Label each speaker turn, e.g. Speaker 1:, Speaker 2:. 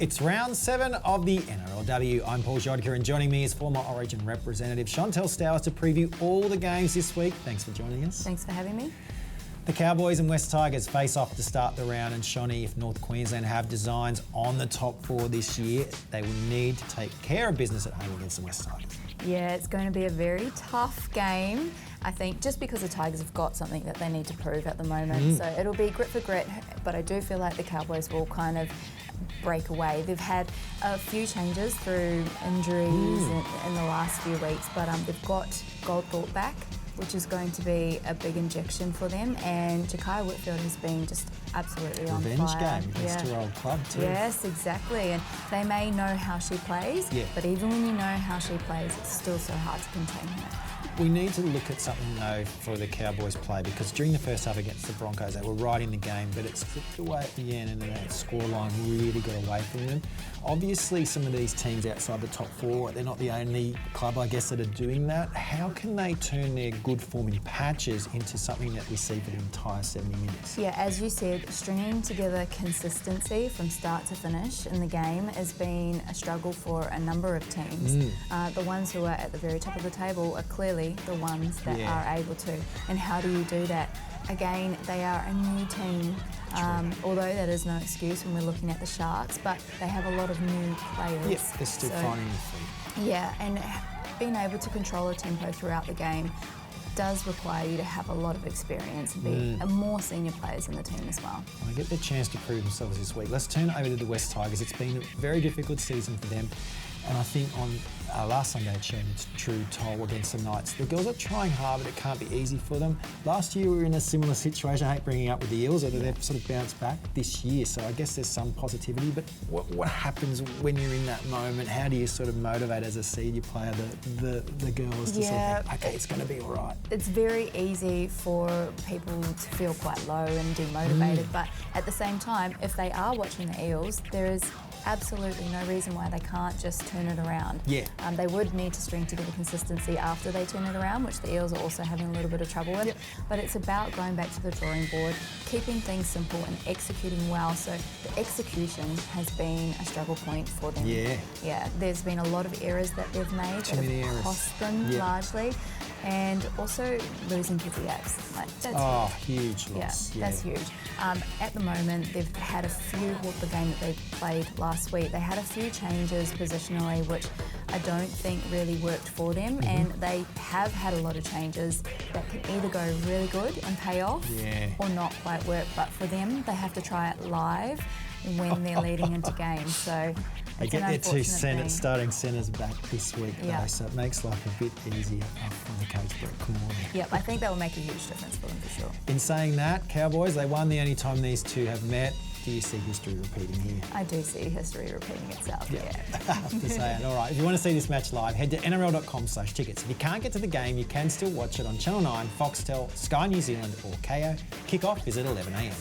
Speaker 1: It's round 7 of the NRLW. I'm Paul Grzadka, and joining me is former Origin representative Shontelle Stowers to preview all the games this week. Thanks for joining us.
Speaker 2: Thanks for having me.
Speaker 1: The Cowboys and West Tigers face off to start the round, and Shonny, if North Queensland have designs on the top 4 this year, they will need to take care of business at home against the West Tigers.
Speaker 2: Yeah, it's going to be a very tough game, I think, just because the Tigers have got something that they need to prove at the moment. So it'll be grit for grit, but I do feel like the Cowboys will kind of break away. They've had a few changes through injuries in the last few weeks, but they've got Goldthorpe back, which is going to be a big injection for them, and Ja'Kai Whitfield has been just absolutely on fire.
Speaker 1: Revenge game against her old club too.
Speaker 2: Yes, exactly, and they may know how she plays, but even when you know how she plays, it's still so hard to contain her.
Speaker 1: We need to look at something though for the Cowboys play, because during the first half against the Broncos they were right in the game, but it slipped away at the end and that scoreline really got away from them. Obviously some of these teams outside the top 4, they're not the only club I guess that are doing that. How can they turn their good form in patches into something that we see for the entire 70 minutes?
Speaker 2: Yeah, as you said, stringing together consistency from start to finish in the game has been a struggle for a number of teams. The ones who are at the very top of the table are clearly the ones that are able to. And how do you do that? Again, they are a new team, although that is no excuse when we're looking at the Sharks, but they have a lot of new players.
Speaker 1: Yes, they're still finding their feet.
Speaker 2: Yeah, and being able to control a tempo throughout the game does require you to have a lot of experience and be more senior players in the team as well.
Speaker 1: They get the chance to prove themselves this week. Let's turn over to the West Tigers. It's been a very difficult season for them, and I think on last Sunday it showed its true toll against the Knights. The girls are trying hard, but it can't be easy for them. Last year we were in a similar situation. I hate bringing up with the Eels, although they've sort of bounced back this year, so I guess there's some positivity. But what happens when you're in that moment? How do you sort of motivate as a senior player the girls to sort of think, okay, it's going to be all right?
Speaker 2: It's very easy for people to feel quite low and demotivated, but at the same time, if they are watching the Eels, there is absolutely no reason why they can't just turn it around. They would need to string together consistency after they turn it around, which the Eels are also having a little bit of trouble with. But it's about going back to the drawing board, keeping things simple and executing well. So the execution has been a struggle point for them. Yeah, there's been a lot of errors that they've made that have cost them largely. And also losing Kizzy Apps. That's
Speaker 1: huge loss.
Speaker 2: Yeah, that's huge. At the moment, they've had a few, the game that they played last week, they had a few changes positionally, which I don't think really worked for them. And they have had a lot of changes that can either go really good and pay off or not quite work. But for them, they have to try it live when they're leading into games. So
Speaker 1: they get their 2 starting centres back this week, though, so it makes life a bit easier for the coach, Brett Cornwall.
Speaker 2: Yep, I think that will make a huge difference for them for sure.
Speaker 1: In saying that, Cowboys, they won the only time these two have met. Do you see history repeating here?
Speaker 2: I do see history repeating itself,
Speaker 1: I have to say it. All right, if you want to see this match live, head to nrl.com/tickets. If you can't get to the game, you can still watch it on Channel 9, Foxtel, Sky New Zealand or Kayo. Kick-off is at 11 a.m.